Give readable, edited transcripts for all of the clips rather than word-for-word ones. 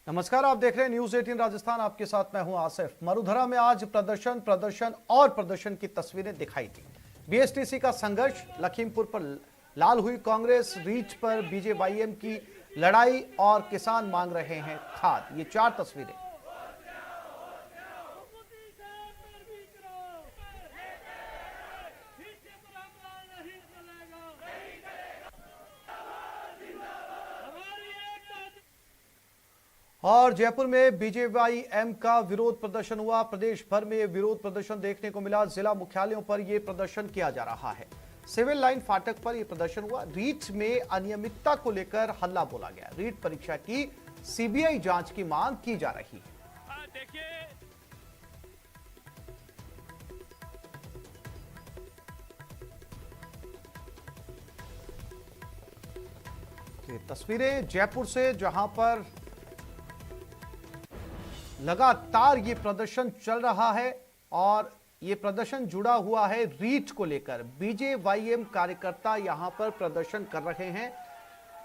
नमस्कार, आप देख रहे हैं न्यूज 18 राजस्थान। आपके साथ मैं हूं आसिफ। मरुधरा में आज प्रदर्शन की तस्वीरें दिखाई दी। बीएसटीसी का संघर्ष, लखीमपुर पर लाल हुई कांग्रेस, रीच पर बीजेवाईएम की लड़ाई और किसान मांग रहे हैं खाद। ये चार तस्वीरें। और जयपुर में बीजेवाईएम का विरोध प्रदर्शन हुआ। प्रदेश भर में विरोध प्रदर्शन देखने को मिला। जिला मुख्यालयों पर यह प्रदर्शन किया जा रहा है। सिविल लाइन फाटक पर यह प्रदर्शन हुआ। रीट में अनियमितता को लेकर हल्ला बोला गया। रीट परीक्षा की सीबीआई जांच की मांग की जा रही है। ये तस्वीरें जयपुर से, जहां पर लगातार ये प्रदर्शन चल रहा है और ये प्रदर्शन जुड़ा हुआ है रीट को लेकर। बीजेवाईएम कार्यकर्ता यहां पर प्रदर्शन कर रहे हैं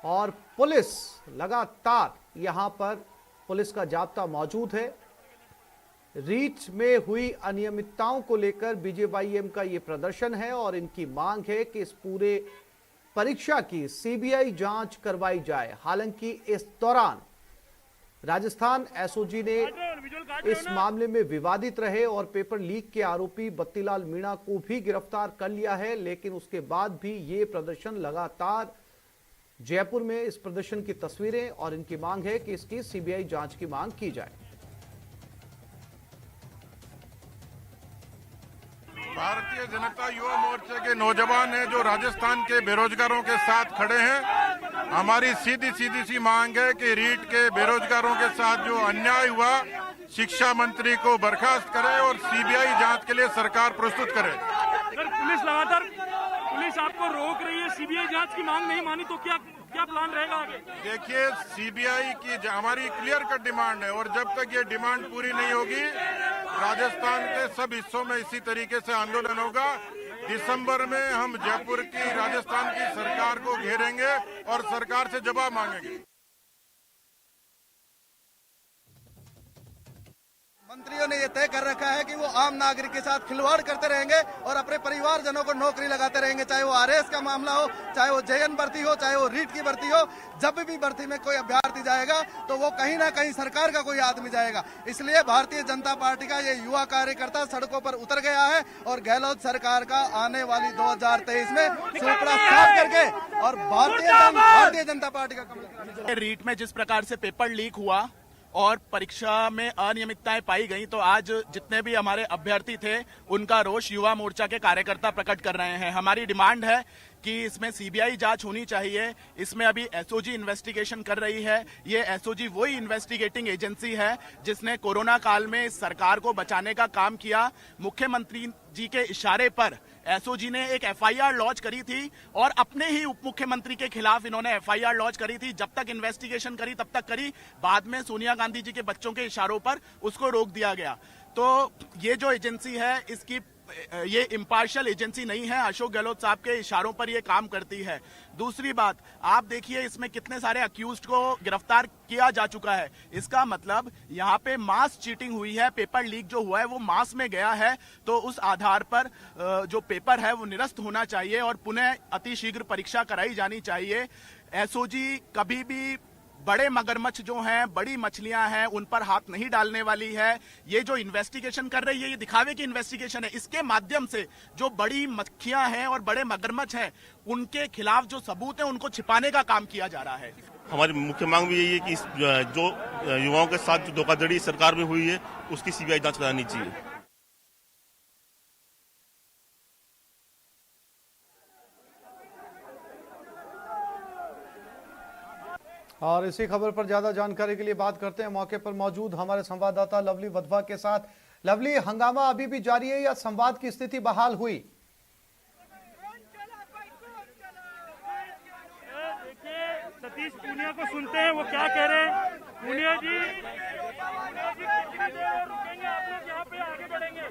और पुलिस लगातार यहां पर पुलिस का जाब्ता मौजूद है। रीट में हुई अनियमितताओं को लेकर बीजेवाईएम का ये प्रदर्शन है और इनकी मांग है कि इस पूरे परीक्षा की सीबीआई जांच करवाई जाए। हालांकि इस दौरान राजस्थान एसओजी ने इस मामले में विवादित रहे और पेपर लीक के आरोपी बत्तीलाल मीणा को भी गिरफ्तार कर लिया है। लेकिन उसके बाद भी ये प्रदर्शन लगातार जयपुर में, इस प्रदर्शन की तस्वीरें और इनकी मांग है कि इसकी सीबीआई जांच की मांग की जाए। भारतीय जनता युवा मोर्चे के नौजवान हैं जो राजस्थान के बेरोजगारों के साथ खड़े हैं। हमारी सीधी सी मांग है कि रीट के बेरोजगारों के साथ जो अन्याय हुआ, शिक्षा मंत्री को बर्खास्त करे और सीबीआई जांच के लिए सरकार प्रस्तुत करे। अगर पुलिस आपको रोक रही है, सीबीआई जांच की मांग नहीं मानी तो क्या प्लान रहेगा आगे? देखिए, सीबीआई की हमारी क्लियर कट डिमांड है और जब तक ये डिमांड पूरी नहीं होगी, राजस्थान के सब हिस्सों में इसी तरीके से आंदोलन होगा। दिसंबर में हम जयपुर की, राजस्थान की सरकार को घेरेंगे और सरकार से जवाब मांगेंगे। मंत्रियों ने यह तय कर रखा है कि वो आम नागरिक के साथ खिलवाड़ करते रहेंगे और अपने परिवारजनों को नौकरी लगाते रहेंगे, चाहे वो आरएएस का मामला हो, चाहे वो जेएन भर्ती हो, चाहे वो रीट की भर्ती हो। जब भी भर्ती में कोई अभ्यर्थी जाएगा तो वो कहीं ना कहीं सरकार का कोई आदमी जाएगा। इसलिए भारतीय जनता पार्टी का ये युवा कार्यकर्ता सड़कों पर उतर गया है और गहलोत सरकार का आने वाली 2023 में सूपड़ा साफ करके और भारतीय जनता पार्टी का कमल। रीट में जिस प्रकार से पेपर लीक हुआ और परीक्षा में अनियमितताएं पाई गई, तो आज जितने भी हमारे अभ्यर्थी थे उनका रोष युवा मोर्चा के कार्यकर्ता प्रकट कर रहे हैं। हमारी डिमांड है कि इसमें सीबीआई जांच होनी चाहिए। इसमें अभी एसओजी इन्वेस्टिगेशन कर रही है। ये एसओजी वही इन्वेस्टिगेटिंग एजेंसी है जिसने कोरोना काल में सरकार को बचाने का काम किया। मुख्यमंत्री जी के इशारे पर एसओजी ने एक एफआईआर लॉन्च करी थी और अपने ही उप मुख्यमंत्री के खिलाफ इन्होंने एफआईआर लॉन्च करी थी। जब तक इन्वेस्टिगेशन करी तब तक करी, बाद में सोनिया गांधी जी के बच्चों के इशारों पर उसको रोक दिया गया। तो ये जो एजेंसी है, इसकी ये इम्पार्शियल एजेंसी नहीं है। अशोक गहलोत साहब के इशारों पर ये काम करती है। दूसरी बात, आप देखिए इसमें कितने सारे अक्यूज्ड को गिरफ्तार किया जा चुका है। इसका मतलब यहाँ पे मास चीटिंग हुई है। पेपर लीक जो हुआ है वो मास में गया है। तो उस आधार पर जो पेपर है वो निरस्त होना चाहिए और पुनः अतिशीघ्र परीक्षा कराई जानी चाहिए। एसओजी कभी भी बड़े मगरमच्छ जो हैं, बड़ी मछलियां हैं, उन पर हाथ नहीं डालने वाली है। ये जो इन्वेस्टिगेशन कर रही है, ये दिखावे की इन्वेस्टिगेशन है। इसके माध्यम से जो बड़ी मक्खियां हैं और बड़े मगरमच्छ हैं, उनके खिलाफ जो सबूत है उनको छिपाने का काम किया जा रहा है। हमारी मुख्य मांग भी यही है कि जो युवाओं के साथ जो धोखाधड़ी सरकार में हुई है उसकी सीबीआई जांच करानी चाहिए। और इसी खबर पर ज्यादा जानकारी के लिए बात करते हैं मौके पर मौजूद हमारे संवाददाता लवली वधवा के साथ। लवली, हंगामा अभी भी जारी है या संवाद की स्थिति बहाल हुई? देखिए, सतीश पूनिया को सुनते हैं, वो क्या कह रहे हैं। पूनिया जी कितनी देर रुकेंगे आप लोग यहाँ पे, आगे बढ़ेंगे?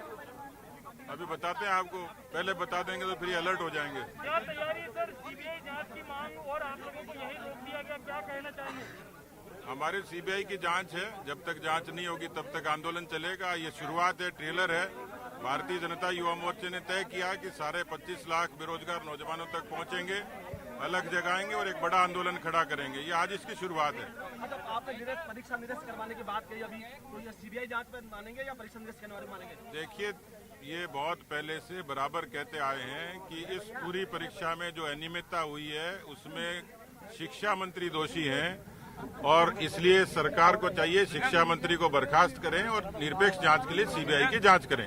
अभी बताते हैं आपको, पहले बता देंगे तो फिर अलर्ट हो जाएंगे। क्या तैयारी सर, सीबीआई जांच की मांग और आप लोगों को यही रोक दिया गया, क्या कहना चाहिए? हमारी सीबीआई की जांच है, जब तक जांच नहीं होगी तब तक आंदोलन चलेगा। ये शुरुआत है, ट्रेलर है। भारतीय जनता युवा मोर्चे ने तय किया कि 25.5 लाख बेरोजगार नौजवानों तक पहुंचेंगे, अलग जगाएंगे और एक बड़ा आंदोलन खड़ा करेंगे। ये आज इसकी शुरुआत है। आपने परीक्षा निरस्त करवाने की बात कही अभी, तो ये सीबीआई जांच में मानेंगे या परीक्षा निरस्त करने वाले मानेंगे? देखिए, ये बहुत पहले से बराबर कहते आए हैं कि इस पूरी परीक्षा में जो अनियमितता हुई है उसमें शिक्षा मंत्री दोषी हैं और इसलिए सरकार को चाहिए शिक्षा मंत्री को बर्खास्त करें और निरपेक्ष जांच के लिए सीबीआई की जांच करें।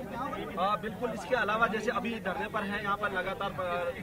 बिल्कुल। इसके अलावा जैसे अभी धरने पर हैं यहाँ पर लगातार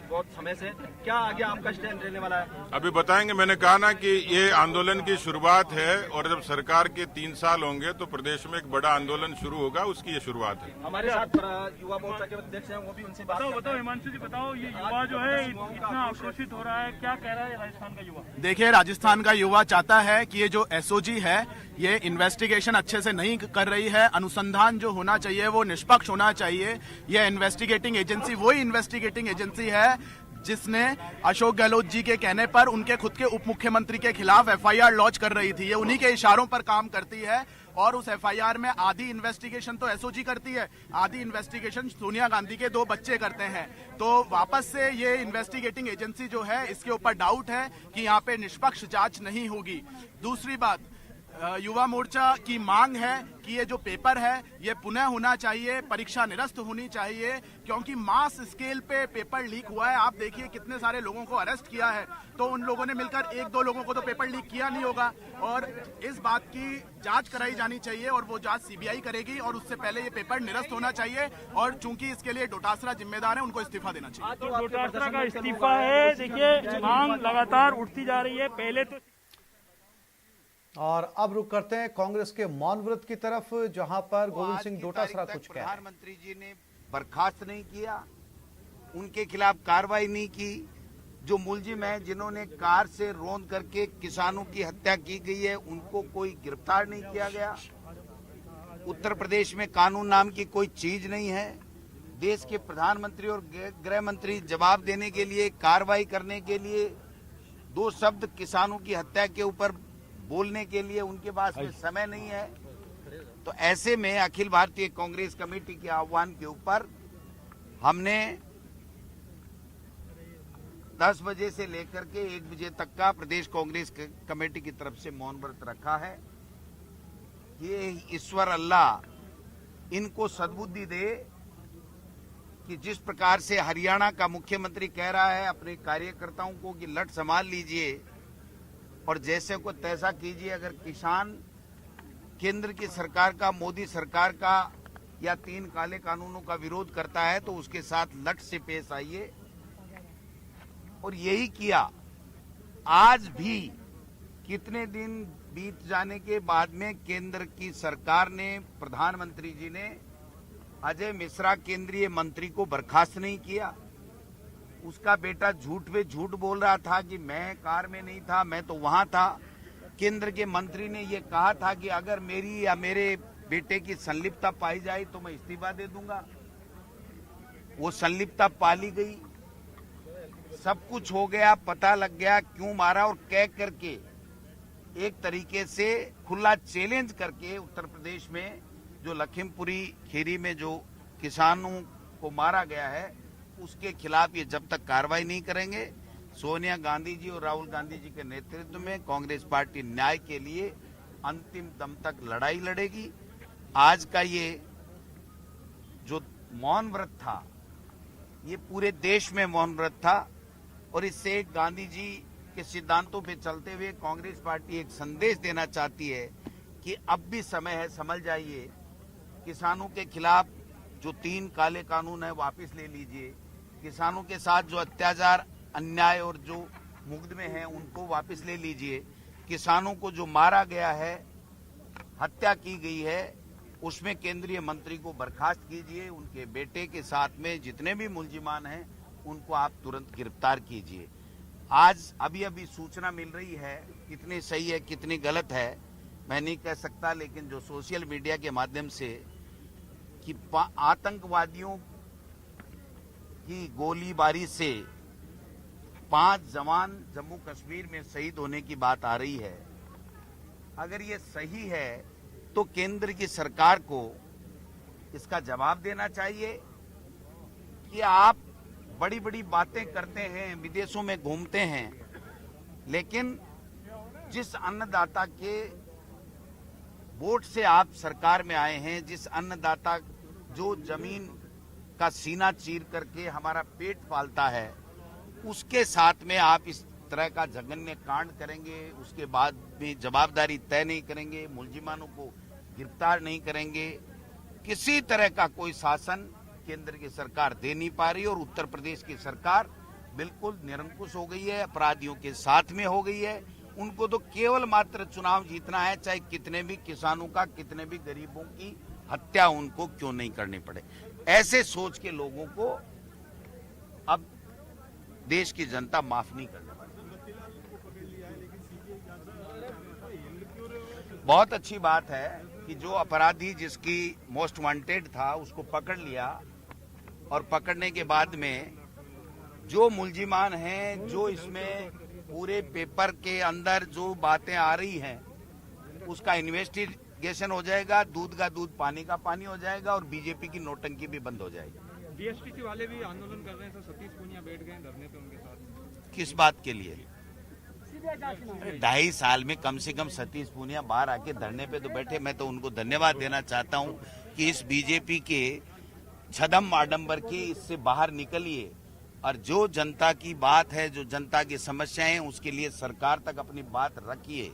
बहुत समय से, क्या आगे आपका स्टैंड रहने वाला है? अभी बताएंगे। मैंने कहा ना कि ये आंदोलन की शुरुआत है और जब सरकार के 3 साल होंगे तो प्रदेश में एक बड़ा आंदोलन शुरू होगा, उसकी ये शुरुआत है। हमारे साथ युवा मोर्चा के अध्यक्ष हैं, वो भी उनसे बात बताओ हिमांशु जी, बताओ ये युवा जो है इतना आक्रोशित हो रहा है, क्या कह रहा है राजस्थान का युवा? देखिए, राजस्थान का युवा चाहता है कि ये जो एसओजी है ये इन्वेस्टिगेशन अच्छे से नहीं कर रही है। अनुसंधान जो होना चाहिए वो निष्पक्ष होना चाहिए। ये इन्वेस्टिगेटिंग एजेंसी वही इन्वेस्टिगेटिंग एजेंसी है जिसने अशोक गहलोत जी के कहने पर उनके खुद के उप मुख्यमंत्री के खिलाफ एफआईआर लॉन्च कर रही थी। ये उन्हीं के इशारों पर काम करती है और उस एफआईआर में आधी इन्वेस्टिगेशन तो एसओजी करती है, आधी इन्वेस्टिगेशन सोनिया गांधी के 2 बच्चे करते हैं। तो वापस से ये इन्वेस्टिगेटिंग एजेंसी जो है इसके ऊपर डाउट है कि यहाँ पे निष्पक्ष जांच नहीं होगी। दूसरी बात, युवा मोर्चा की मांग है कि ये जो पेपर है ये पुनः होना चाहिए, परीक्षा निरस्त होनी चाहिए, क्योंकि मास स्केल पे पेपर लीक हुआ है। आप देखिए कितने सारे लोगों को अरेस्ट किया है, तो उन लोगों ने मिलकर 1-2 लोगों को तो पेपर लीक किया नहीं होगा और इस बात की जांच कराई जानी चाहिए और वो जांच सीबीआई करेगी और उससे पहले ये पेपर निरस्त होना चाहिए। और चूंकि इसके लिए डोटासरा जिम्मेदार है, उनको इस्तीफा देना चाहिए। तो डोटासरा का इस्तीफा है। देखिए, मांग लगातार उठती जा रही है। पहले तो और अब रुक करते हैं कांग्रेस के मौन व्रत की तरफ, जहां पर गोविंद सिंह डोटासरा कुछ कह रहे हैं। प्रधानमंत्री जी ने बर्खास्त नहीं किया, उनके खिलाफ कार्रवाई नहीं की। जो मुलजिम है जिन्होंने कार से रौंद करके किसानों की हत्या की गई है उनको कोई गिरफ्तार नहीं किया गया। उत्तर प्रदेश में कानून नाम की कोई चीज नहीं है। देश के प्रधानमंत्री और गृह मंत्री जवाब देने के लिए, कार्रवाई करने के लिए, 2 शब्द किसानों की हत्या के ऊपर बोलने के लिए उनके पास में समय नहीं है। तो ऐसे में अखिल भारतीय कांग्रेस कमेटी के आह्वान के ऊपर हमने 10 बजे से लेकर के 1 बजे तक का प्रदेश कांग्रेस कमेटी की तरफ से मौन व्रत रखा है। ये ईश्वर अल्लाह इनको सद्बुद्धि दे कि जिस प्रकार से हरियाणा का मुख्यमंत्री कह रहा है अपने कार्यकर्ताओं को कि लट संभाल लीजिए और जैसे को तैसा कीजिए। अगर किसान केंद्र की सरकार का, मोदी सरकार का या 3 काले कानूनों का विरोध करता है तो उसके साथ लट से पेश आइए और यही किया। आज भी कितने दिन बीत जाने के बाद में केंद्र की सरकार ने, प्रधानमंत्री जी ने अजय मिश्रा केंद्रीय मंत्री को बर्खास्त नहीं किया। उसका बेटा झूठ पे झूठ बोल रहा था कि मैं कार में नहीं था, मैं तो वहां था। केंद्र के मंत्री ने यह कहा था कि अगर मेरी या मेरे बेटे की संलिप्तता पाई जाए तो मैं इस्तीफा दे दूंगा। वो संलिप्तता पाली गई, सब कुछ हो गया, पता लग गया क्यों मारा और कह करके एक तरीके से खुला चैलेंज करके उत्तर प्रदेश में जो लखीमपुरी खीरी में जो किसानों को मारा गया है उसके खिलाफ ये जब तक कार्रवाई नहीं करेंगे, सोनिया गांधी जी और राहुल गांधी जी के नेतृत्व में कांग्रेस पार्टी न्याय के लिए अंतिम दम तक लड़ाई लड़ेगी। आज का ये जो मौन व्रत था ये पूरे देश में मौन व्रत था और इससे गांधी जी के सिद्धांतों पे चलते हुए कांग्रेस पार्टी एक संदेश देना चाहती है कि अब भी समय है, समझ जाइए। किसानों के खिलाफ जो 3 काले कानून है वापस ले लीजिए। किसानों के साथ जो अत्याचार, अन्याय और जो मुकदमे हैं उनको वापस ले लीजिए। किसानों को जो मारा गया है, हत्या की गई है, उसमें केंद्रीय मंत्री को बर्खास्त कीजिए। उनके बेटे के साथ में जितने भी मुलजिमान हैं उनको आप तुरंत गिरफ्तार कीजिए। आज अभी सूचना मिल रही है, कितनी सही है कितनी गलत है मैं नहीं कह सकता, लेकिन जो सोशल मीडिया के माध्यम से कि आतंकवादियों की गोलीबारी से 5 जवान जम्मू कश्मीर में शहीद होने की बात आ रही है। अगर ये सही है तो केंद्र की सरकार को इसका जवाब देना चाहिए कि आप बड़ी बड़ी बातें करते हैं, विदेशों में घूमते हैं, लेकिन जिस अन्नदाता के वोट से आप सरकार में आए हैं, जिस अन्नदाता जो जमीन का सीना चीर करके हमारा पेट पालता है, उसके साथ में आप इस तरह का जघन्य कांड करेंगे, उसके बाद भी जवाबदारी तय नहीं करेंगे, मुलजिमानों को गिरफ्तार नहीं करेंगे। किसी तरह का कोई शासन केंद्र की सरकार दे नहीं पा रही और उत्तर प्रदेश की सरकार बिल्कुल निरंकुश हो गई है, अपराधियों के साथ में हो गई है। उनको तो केवल मात्र चुनाव जीतना है, चाहे कितने भी किसानों का, कितने भी गरीबों की हत्या उनको क्यों नहीं करनी पड़े। ऐसे सोच के लोगों को अब देश की जनता माफ नहीं करने वाली। बहुत अच्छी बात है कि जो अपराधी जिसकी मोस्ट वांटेड था उसको पकड़ लिया और पकड़ने के बाद में जो मुलजिमान हैं, जो इसमें पूरे पेपर के अंदर जो बातें आ रही हैं उसका इन्वेस्टिगेशन हो जाएगा, दूध का दूध पानी का पानी हो जाएगा और बीजेपी की नोटंकी भी बंद हो जाएगी। डीएसपीसी वाले भी आंदोलन कर रहे हैं, सर सतीश पूनिया बैठ गए धरने पे उनके साथ। किस बात के लिए? 2.5 साल में कम से कम सतीश पूनिया बाहर आके धरने पे तो बैठे। मैं तो उनको धन्यवाद देना चाहता हूं कि इस बीजेपी के छदम आडंबर के इससे बाहर निकलिए और जो जनता की बात है, जो जनता की समस्याएं हैं, उसके लिए सरकार तक अपनी बात रखिए।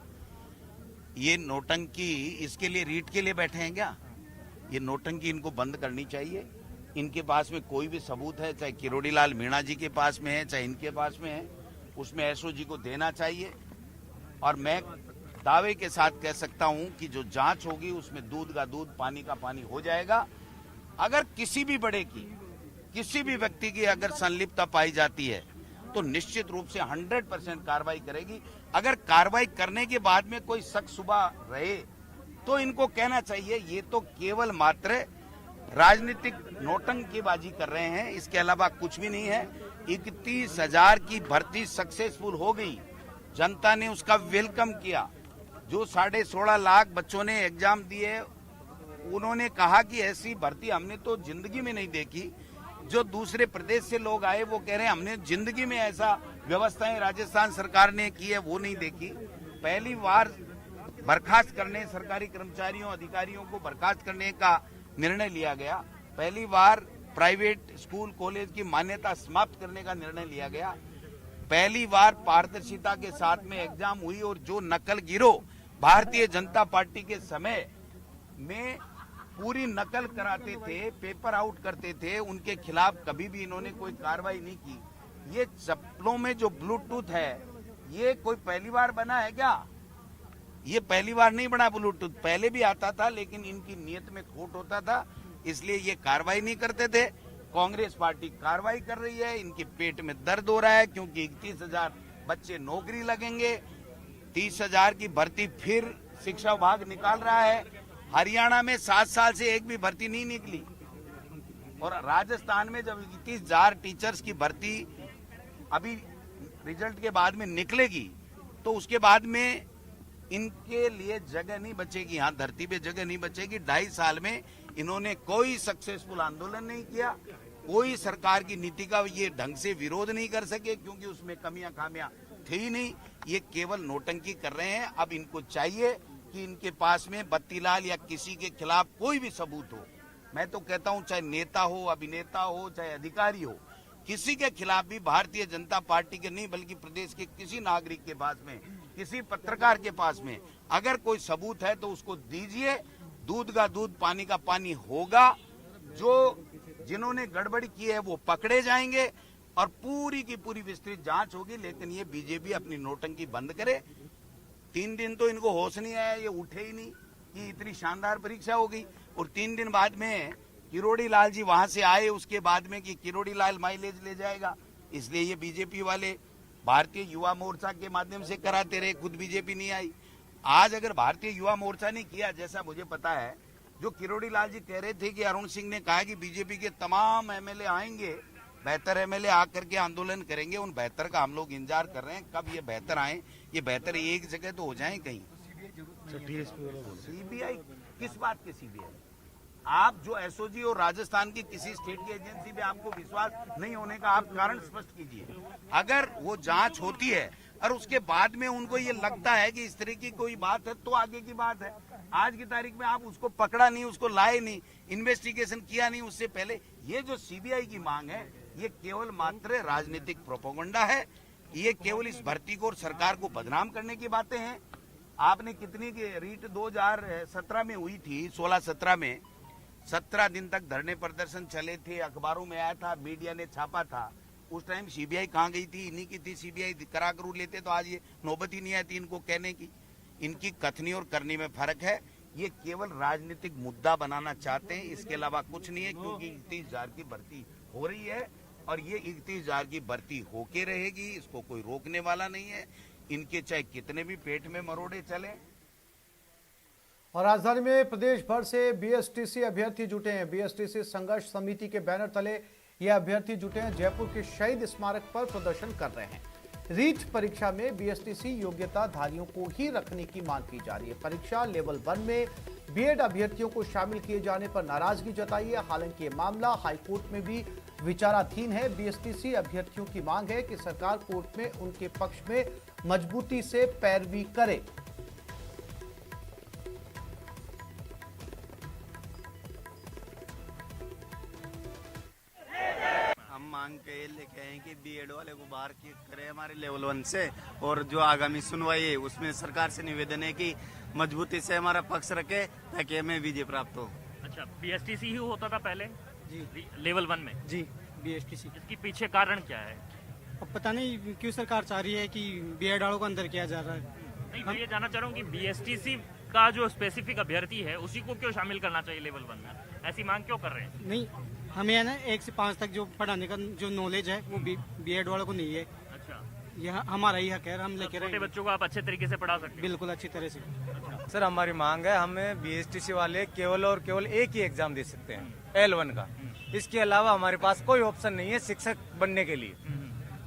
ये नोटंकी इसके लिए रीट के लिए बैठे हैं क्या? ये नोटंकी इनको बंद करनी चाहिए। इनके पास में कोई भी सबूत है, चाहे किरोड़ी लाल मीणा जी के पास में है, चाहे इनके पास में है, उसमें एसओजी को देना चाहिए। और मैं दावे के साथ कह सकता हूं कि जो जांच होगी उसमें दूध का दूध पानी का पानी हो जाएगा। अगर किसी भी बड़े की, किसी भी व्यक्ति की अगर संलिप्तता पाई जाती है तो निश्चित रूप से 100% कार्रवाई करेगी। अगर कार्रवाई करने के बाद में कोई शक शुबा रहे तो इनको कहना चाहिए ये तो केवल मात्र राजनीतिक नोटंकीबाजी कर रहे हैं, इसके अलावा कुछ भी नहीं है। 31,000 की भर्ती सक्सेसफुल हो गई, जनता ने उसका वेलकम किया। जो 16.5 लाख बच्चों ने एग्जाम दिए, उन्होंने कहा कि ऐसी भर्ती हमने तो जिंदगी में नहीं देखी। जो दूसरे प्रदेश से लोग आए वो कह रहे हैं हमने जिंदगी में ऐसा व्यवस्थाएं राजस्थान सरकार ने की है वो नहीं देखी। पहली बार बर्खास्त करने, सरकारी कर्मचारियों अधिकारियों को बर्खास्त करने का निर्णय लिया गया। पहली बार प्राइवेट स्कूल कॉलेज की मान्यता समाप्त करने का निर्णय लिया गया। पहली बार पारदर्शिता के साथ में एग्जाम हुई और जो नकल गिरोह भारतीय जनता पार्टी के समय में पूरी नकल कराते थे, पेपर आउट करते थे, उनके खिलाफ कभी भी इन्होंने कोई कार्रवाई नहीं की। ये चप्पलों में जो ब्लूटूथ है ये कोई पहली बार बना है क्या? ये पहली बार नहीं बना ब्लूटूथ, पहले भी आता था लेकिन इनकी नीयत में खोट होता था, इसलिए ये कार्रवाई नहीं करते थे। कांग्रेस पार्टी कार्रवाई कर रही है, इनके पेट में दर्द हो रहा है क्योंकि 31,000 बच्चे नौकरी लगेंगे। 30,000 की भर्ती फिर शिक्षा विभाग निकाल रहा है। हरियाणा में 7 साल से एक भी भर्ती नहीं निकली और राजस्थान में जब 31,000 टीचर्स की भर्ती अभी रिजल्ट के बाद में निकलेगी तो उसके बाद में इनके लिए जगह नहीं बचेगी, यहाँ धरती पे जगह नहीं बचेगी। 2.5 साल में इन्होंने कोई सक्सेसफुल आंदोलन नहीं किया, कोई सरकार की नीति का ये ढंग से विरोध नहीं कर सके क्योंकि उसमें कमियां खामियां थी नहीं। ये केवल नोटंकी कर रहे हैं। अब इनको चाहिए कि इनके पास में बत्तीलाल या किसी के खिलाफ कोई भी सबूत हो। मैं तो कहता हूं चाहे नेता हो, अभिनेता हो, चाहे अधिकारी हो, किसी के खिलाफ भी भारतीय जनता पार्टी के नहीं बल्कि प्रदेश के किसी नागरिक के पास में, किसी पत्रकार के पास में अगर कोई सबूत है तो उसको दीजिए। दूध का दूध पानी का पानी होगा। जो जिन्होंने गड़बड़ी की है वो पकड़े जाएंगे और पूरी की पूरी विस्तृत जांच होगी। लेकिन ये बीजेपी अपनी नोटंकी बंद करे। 3 दिन तो इनको होश नहीं आया, ये उठे ही नहीं कि इतनी शानदार परीक्षा हो गई और 3 दिन बाद में किरोड़ी लाल जी वहां से आए उसके बाद में कि किरोड़ी लाल माइलेज ले जाएगा, इसलिए ये बीजेपी वाले भारतीय युवा मोर्चा के माध्यम से कराते रहे, खुद बीजेपी नहीं आई। आज अगर भारतीय युवा मोर्चा ने किया, जैसा मुझे पता है, जो किरोड़ी लाल जी कह रहे थे कि अरुण सिंह ने कहा कि बीजेपी के तमाम एमएलए आएंगे, बेहतर एमएलए आकर के आंदोलन करेंगे, उन बेहतर का हम लोग इंतजार कर रहे हैं कब ये बेहतर आए। ये बेहतर एक जगह तो हो जाए कहीं। सीबीआई किस बात की सीबीआई? आप जो एसओजी और राजस्थान की किसी स्टेट की एजेंसी पे आपको विश्वास नहीं होने का आप कारण स्पष्ट कीजिए। अगर वो जांच होती है और उसके बाद में उनको ये लगता है कि इस तरह की कोई बात है तो आगे की बात है। आज की तारीख में आप उसको पकड़ा नहीं, उसको लाए नहीं, इन्वेस्टिगेशन किया नहीं उससे पहले। ये जो सीबीआई की मांग है ये केवल मात्र राजनीतिक प्रोपेगेंडा है। ये केवल इस भर्ती को और सरकार को बदनाम करने की बातें हैं। आपने कितनी की रीट 2017 में हुई थी, 16-17 में 17 दिन तक धरने प्रदर्शन चले थे, अखबारों में आया था, मीडिया ने छापा था। उस टाइम सीबीआई कहाँ गई थी? इन्हीं की थी सीबीआई। करा करू लेते तो आज ये नौबत ही नहीं आती इनको कहने की। इनकी कथनी और करनी में फर्क है। ये केवल राजनीतिक मुद्दा बनाना चाहते हैं, इसके अलावा कुछ नहीं है। क्योंकि 31,000 की भर्ती हो रही है और ये 31,000 की भर्ती होके रहेगी, इसको कोई रोकने वाला नहीं है। इनके चाहे कितने भी पेट में मरोड़े चले। और राजधानी में प्रदेश भर से बीएसटीसी अभ्यर्थी जुटे हैं। बीएसटीसी संघर्ष समिति के बैनर तले ये अभ्यर्थी जुटे हैं। जयपुर के शहीद स्मारक पर प्रदर्शन कर रहे हैं। रीट परीक्षा में बीएसटीसी योग्यताधारियों को ही रखने की मांग की जा रही है। परीक्षा लेवल 1 में बीएड अभ्यर्थियों को शामिल किए जाने पर नाराजगी जताई है। हालांकि ये मामला हाईकोर्ट में भी विचाराधीन है। बीएसटीसी अभ्यर्थियों की मांग है कि सरकार कोर्ट में उनके पक्ष में मजबूती से पैरवी करे। मांग के लेके आए कि बीएड वाले को बाहर करे हमारे लेवल 1 से, और जो आगामी सुनवाई है उसमें सरकार से निवेदन है कि मजबूती से हमारा पक्ष रखे ताकि हमें विजय प्राप्त हो। अच्छा, बीएसटीसी ही होता था पहले जी लेवल 1 में? जी बीएसटीसी। इसके पीछे कारण क्या है? अब पता नहीं क्यों सरकार चाह रही है कि बीएड वालों को अंदर किया जा रहा है। नहीं, मैं ये जानना चाह रहा हूँ कि बीएसटीसी का जो स्पेसिफिक अभ्यर्थी है उसी को क्यों शामिल करना चाहिए लेवल 1 में? ऐसी मांग क्यों कर रहे हैं? नहीं, हमें है ना 1 से 5 तक जो पढ़ाने का जो नॉलेज है वो बीएड वालों को नहीं है। अच्छा, यह हमारा ही हक है, हम लेके छोटे बच्चों को आप अच्छे तरीके से पढ़ा सकते हैं? बिल्कुल अच्छी तरह से। सर हमारी मांग है, हमें बीएसटीसी वाले केवल और केवल एक ही एग्जाम दे सकते हैं, L1 का। इसके अलावा हमारे पास कोई ऑप्शन नहीं है शिक्षक बनने के लिए।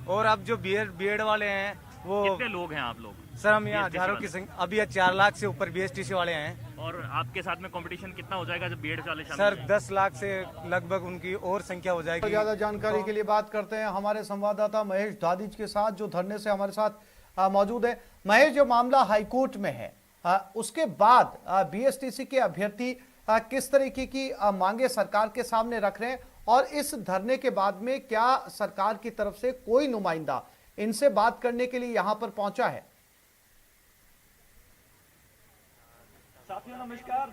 और अब जो बीएड वाले हैं वो कितने लोग हैं आप लोग? सर हम यहाँ हजारों की संख्या, अभी 4 लाख से ऊपर बीएसटीसी वाले हैं। और आपके साथ में कंपटीशन कितना हो जाएगा जब बीएड वाले शामिल सर 10 लाख से लगभग उनकी और संख्या हो जाएगी। ज्यादा जानकारी के लिए बात करते हैं हमारे संवाददाता महेश दादिज के साथ, जो धरने से हमारे साथ मौजूद है। महेश, जो मामला हाईकोर्ट में है उसके बाद बीएसटीसी के अभ्यर्थी किस तरीके की मांगे सरकार के सामने रख रहे हैं, और इस धरने के बाद में क्या सरकार की तरफ से कोई नुमाइंदा इनसे बात करने के लिए यहां पर पहुंचा है? साथियों नमस्कार।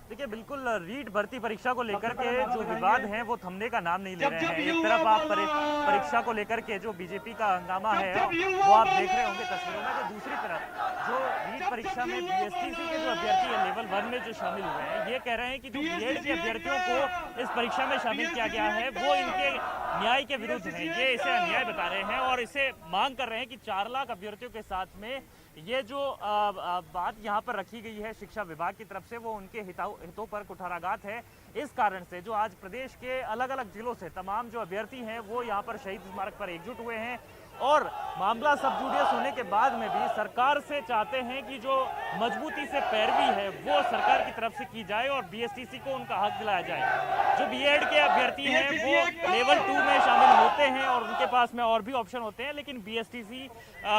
देखिए, बिल्कुल रीट भर्ती परीक्षा को लेकर के जो विवाद हैं वो थमने का नाम नहीं ले रहे हैं। एक तरफ आप परीक्षा को लेकर के जो बीजेपी का हंगामा है वो आप देख रहे होंगे तस्वीरों में, तो दूसरी तरफ जो रीट परीक्षा में बीएसटीसी के जो अभ्यर्थी है लेवल 1 में जो शामिल हुए हैं, ये कह रहे हैं कि जो बीएड के अभ्यर्थियों को इस परीक्षा में शामिल किया गया है वो इनके न्याय के विरुद्ध है। ये इसे अन्याय बता रहे हैं और इसे मांग कर रहे हैं कि 4 लाख अभ्यर्थियों के साथ में ये जो बात यहाँ पर रखी गई है शिक्षा विभाग की तरफ से, वो उनके हितों पर कुठाराघात है। इस कारण से जो आज प्रदेश के अलग अलग जिलों से तमाम जो अभ्यर्थी हैं वो यहाँ पर शहीद स्मारक पर एकजुट हुए हैं और मामला सब जुडियस होने के बाद में भी सरकार से चाहते हैं कि जो मजबूती से पैरवी है वो सरकार की तरफ से की जाए और बीएसटीसी को उनका हक दिलाया जाए। जो बीएड के अभ्यर्थी हैं वो लेवल 2 में शामिल होते हैं और उनके पास में और भी ऑप्शन होते हैं, लेकिन बीएसटीसी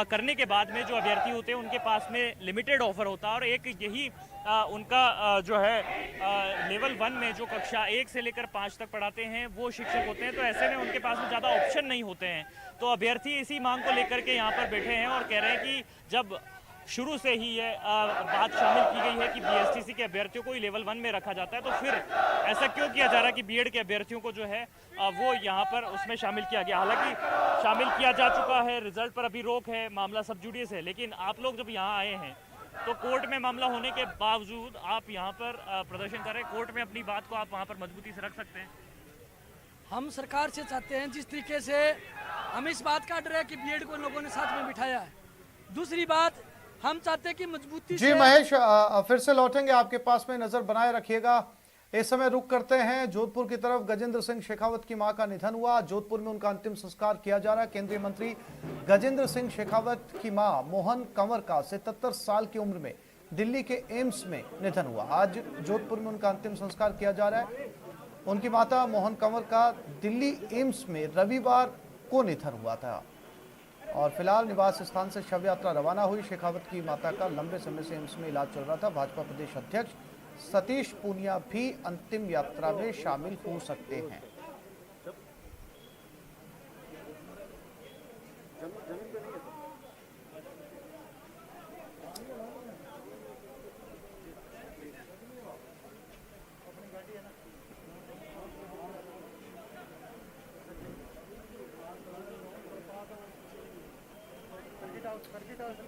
करने के बाद में जो अभ्यर्थी होते हैं उनके पास में लिमिटेड ऑफर होता है और एक यही उनका जो है लेवल 1 में जो कक्षा 1 से लेकर 5 तक पढ़ाते हैं वो शिक्षक होते हैं, तो ऐसे में उनके पास में ज़्यादा ऑप्शन नहीं होते हैं। तो अभ्यर्थी इसी मांग को लेकर के यहाँ पर बैठे हैं और कह रहे हैं कि जब शुरू से ही ये बात शामिल की गई है कि बीएसटीसी के अभ्यर्थियों को ही लेवल 1 में रखा जाता है, तो फिर ऐसा क्यों किया जा रहा है कि बीएड के अभ्यर्थियों को जो है वो यहाँ पर उसमें शामिल किया गया। हालांकि शामिल किया जा चुका है, रिजल्ट पर अभी रोक है, मामला सब जुडियस है, लेकिन आप लोग जब यहाँ आए हैं तो कोर्ट में मामला होने के बावजूद आप यहाँ पर प्रदर्शन कर रहे हैं। कोर्ट में अपनी बात को आप वहाँ पर मजबूती से रख सकते हैं। हम सरकार से चाहते हैं, जिस तरीके से हमें इस बात का डर है कि बीएड को लोगों ने साथ में बिठाया है। दूसरी बात, हम चाहते हैं कि मजबूती जी महेश, फिर से लौटेंगे आपके पास में, नजर बनाए रखिएगा। इस समय रुक करते हैं जोधपुर की तरफ। गजेंद्र सिंह शेखावत की मां का निधन हुआ, जोधपुर में उनका अंतिम संस्कार किया जा रहा है। केंद्रीय मंत्री गजेंद्र सिंह शेखावत की मां मोहन कंवर का 77 साल की उम्र में दिल्ली के एम्स में निधन हुआ। आज जोधपुर में उनका अंतिम संस्कार किया जा रहा है। उनकी माता मोहन कंवर का दिल्ली एम्स में रविवार को निधन हुआ था और फिलहाल निवास स्थान से शव यात्रा रवाना हुई। शेखावत की माता का लंबे समय से एम्स में इलाज चल रहा था। भाजपा प्रदेश अध्यक्ष सतीश पूनिया भी अंतिम यात्रा में शामिल हो सकते हैं।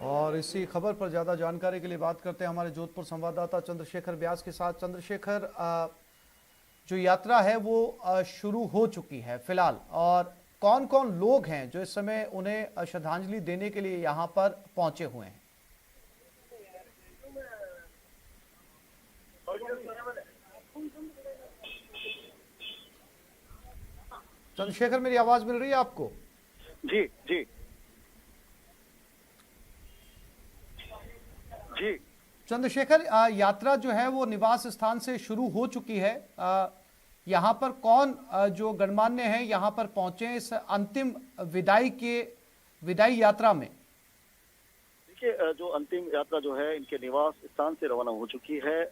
और इसी खबर पर ज्यादा जानकारी के लिए बात करते हैं हमारे जोधपुर संवाददाता चंद्रशेखर व्यास के साथ। चंद्रशेखर, जो यात्रा है वो शुरू हो चुकी है फिलहाल, और कौन कौन लोग हैं जो इस समय उन्हें श्रद्धांजलि देने के लिए यहाँ पर पहुंचे हुए हैं? चंद्रशेखर, मेरी आवाज मिल रही है आपको? जी जी जी चंद्रशेखर, यात्रा जो है वो निवास स्थान से शुरू हो चुकी है। यहाँ पर कौन जो गणमान्य हैं यहाँ पर पहुंचे इस अंतिम विदाई यात्रा में? देखिए, जो अंतिम यात्रा जो है इनके निवास स्थान से रवाना हो चुकी है।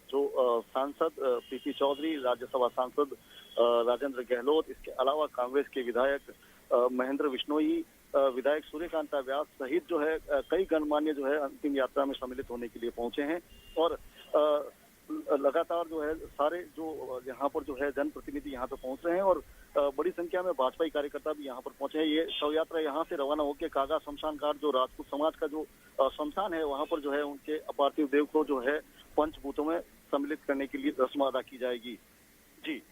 जो सांसद पीपी चौधरी, राज्यसभा सांसद राजेंद्र गहलोत, इसके अलावा कांग्रेस के विधायक महेंद्र बिश्नोई, विधायक सूर्यकांता व्यास सहित जो है कई गणमान्य जो है अंतिम यात्रा में सम्मिलित होने के लिए पहुंचे हैं। और लगातार जो है सारे जो यहाँ पर जो है जनप्रतिनिधि यहाँ पे पहुंच रहे हैं और बड़ी संख्या में भाजपाई कार्यकर्ता भी यहाँ पर पहुंचे हैं। ये शव यात्रा यहाँ से रवाना होकर कागा शमशान घाट, जो राजपूत समाज का जो शमशान है, वहाँ पर जो है उनके पार्थिव देव को जो है पंचभूतों में सम्मिलित करने के लिए रस्म अदा की जाएगी। जी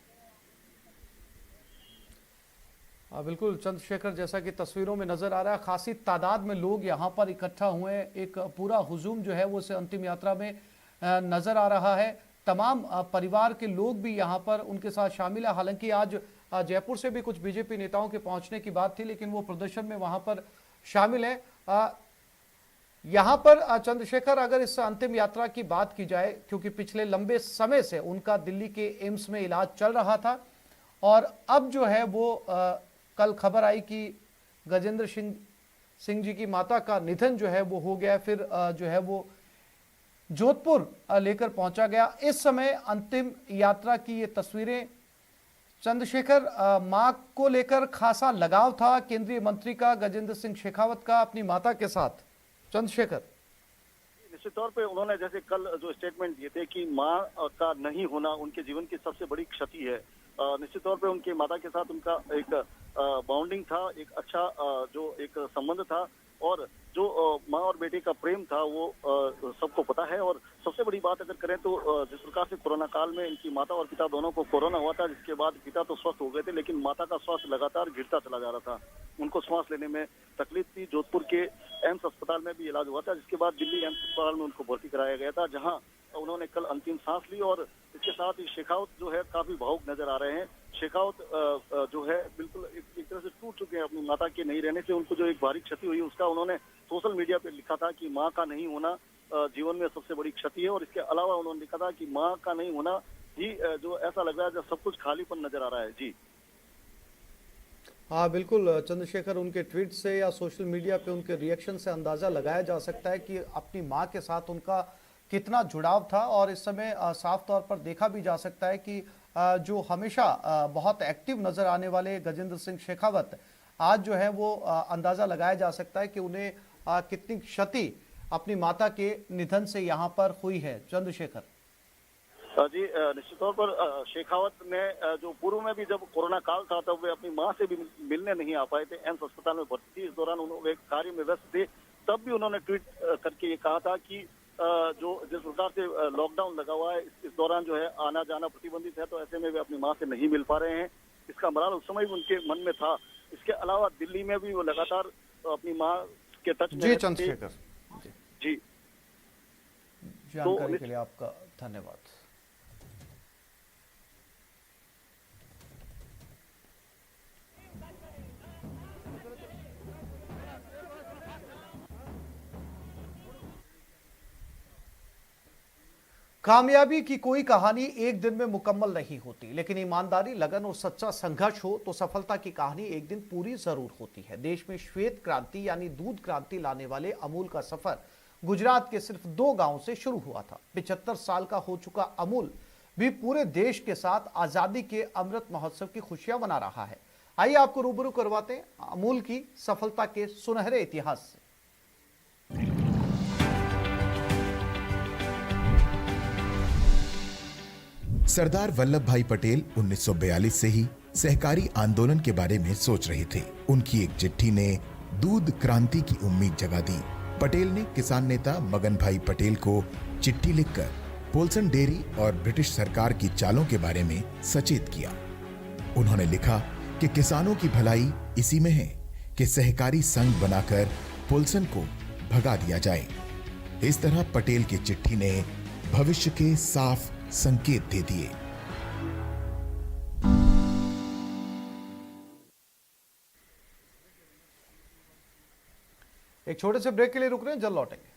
बिल्कुल चंद्रशेखर, जैसा कि तस्वीरों में नजर आ रहा है, खासी तादाद में लोग यहाँ पर इकट्ठा हुए हैं। एक पूरा हुजूम जो है वो इस अंतिम यात्रा में नजर आ रहा है। तमाम परिवार के लोग भी यहाँ पर उनके साथ शामिल है। हालांकि आज जयपुर से भी कुछ बीजेपी नेताओं के पहुंचने की बात थी, लेकिन वो प्रदर्शन में वहां पर शामिल है। यहाँ पर चंद्रशेखर, अगर इस अंतिम यात्रा की बात की जाए, क्योंकि पिछले लंबे समय से उनका दिल्ली के एम्स में इलाज चल रहा था और अब जो है वो कल खबर आई कि गजेंद्र सिंह जी की माता का निधन जो है वो हो गया, फिर जो है वो जोधपुर लेकर पहुंचा गया। इस समय अंतिम यात्रा की ये तस्वीरें। चंद्रशेखर, मां को लेकर खासा लगाव था केंद्रीय मंत्री का, गजेंद्र सिंह शेखावत का, अपनी माता के साथ। चंद्रशेखर, निश्चित तौर पे उन्होंने जैसे कल जो स्टेटमेंट दिए थे कि मां का नहीं होना उनके जीवन की सबसे बड़ी क्षति है। निश्चित तौर पे उनकी माता के साथ उनका एक बॉन्डिंग था, एक अच्छा जो एक संबंध था और जो माँ और बेटे का प्रेम था वो सबको पता है। और सबसे बड़ी बात अगर करें तो जिस प्रकार से कोरोना काल में इनकी माता और पिता दोनों को कोरोना हुआ था, जिसके बाद पिता तो स्वस्थ हो गए थे, लेकिन माता का स्वास्थ्य लगातार गिरता चला जा रहा था। उनको सांस लेने में तकलीफ थी। जोधपुर के एम्स अस्पताल में भी इलाज हुआ था, जिसके बाद दिल्ली एम्स अस्पताल में उनको भर्ती कराया गया था, जहाँ उन्होंने कल अंतिम सांस ली। और इसके साथ ही शेखावत जो है काफी भावुक नजर आ रहे हैं। शेखावत जो है बिल्कुल एक तरह से टूट चुके हैं अपनी माता के नहीं रहने से। उनको जो एक भारी क्षति हुई उसका उन्होंने सोशल मीडिया पे लिखा था कि माँ का नहीं होना जीवन में सबसे बड़ी क्षति है। और इसके अलावा उन्होंने लिखा था कि माँ का नहीं होना ही जो ऐसा लग रहा है जब सब कुछ खालीपन नजर आ रहा है। जी हाँ बिल्कुल चंद्रशेखर, उनके ट्वीट से या सोशल मीडिया पे उनके रिएक्शन से अंदाजा लगाया जा सकता है कि अपनी माँ के साथ उनका कितना जुड़ाव था। और इस समय साफ तौर पर देखा भी जा सकता है कि जो हमेशा बहुत एक्टिव नजर आने वाले गजेंद्र सिंह शेखावत, आज जो है वो अंदाजा लगाया जा सकता है कि उन्हें कितनी क्षति अपनी माता के निधन से यहाँ पर हुई है। चंद्रशेखर जी, निश्चित तौर पर शेखावत ने जो पूर्व में भी जब कोरोना काल था तब वे अपनी मां से भी मिलने नहीं आ पाए थे, एम्स अस्पताल में भर्ती थी। इस दौरान उन्होंने एक कार्य में व्यस्त थे, तब भी उन्होंने ट्वीट करके ये कहा था कि जो जिस प्रकार से लॉकडाउन लगा हुआ है, इस दौरान जो है आना जाना प्रतिबंधित है, तो ऐसे में वे अपनी मां से नहीं मिल पा रहे हैं। इसका मलाल उस समय भी उनके मन में था। इसके अलावा दिल्ली में भी वो लगातार अपनी मां के टच में। जी चंद्रशेखर, जी जानकारी के लिए आपका धन्यवाद। कामयाबी की कोई कहानी एक दिन में मुकम्मल नहीं होती, लेकिन ईमानदारी, लगन और सच्चा संघर्ष हो तो सफलता की कहानी एक दिन पूरी जरूर होती है। देश में श्वेत क्रांति यानी दूध क्रांति लाने वाले अमूल का सफर गुजरात के सिर्फ 2 गांवों से शुरू हुआ था। 75 साल का हो चुका अमूल भी पूरे देश के साथ आजादी के अमृत महोत्सव की खुशियां मना रहा है। आइए आपको रूबरू करवाते हैं अमूल की सफलता के सुनहरे इतिहास से। सरदार वल्लभ भाई पटेल 1942 से ही सहकारी आंदोलन के बारे में सोच रहे थे। उनकी एक चिट्ठी ने दूध क्रांति की उम्मीद जगा दी। पटेल ने किसान नेता मगन भाई पटेल को चिट्ठी लिखकर पोल्सन डेयरी और ब्रिटिश सरकार की चालों के बारे में सचेत किया। उन्होंने लिखा कि किसानों की भलाई इसी में है कि सहकारी संघ बनाकर पोल्सन को भगा दिया जाए। इस तरह पटेल की चिट्ठी ने भविष्य के साफ संकेत दे दिए। एक छोटे से ब्रेक के लिए रुक रहे हैं, जल्द लौटेंगे।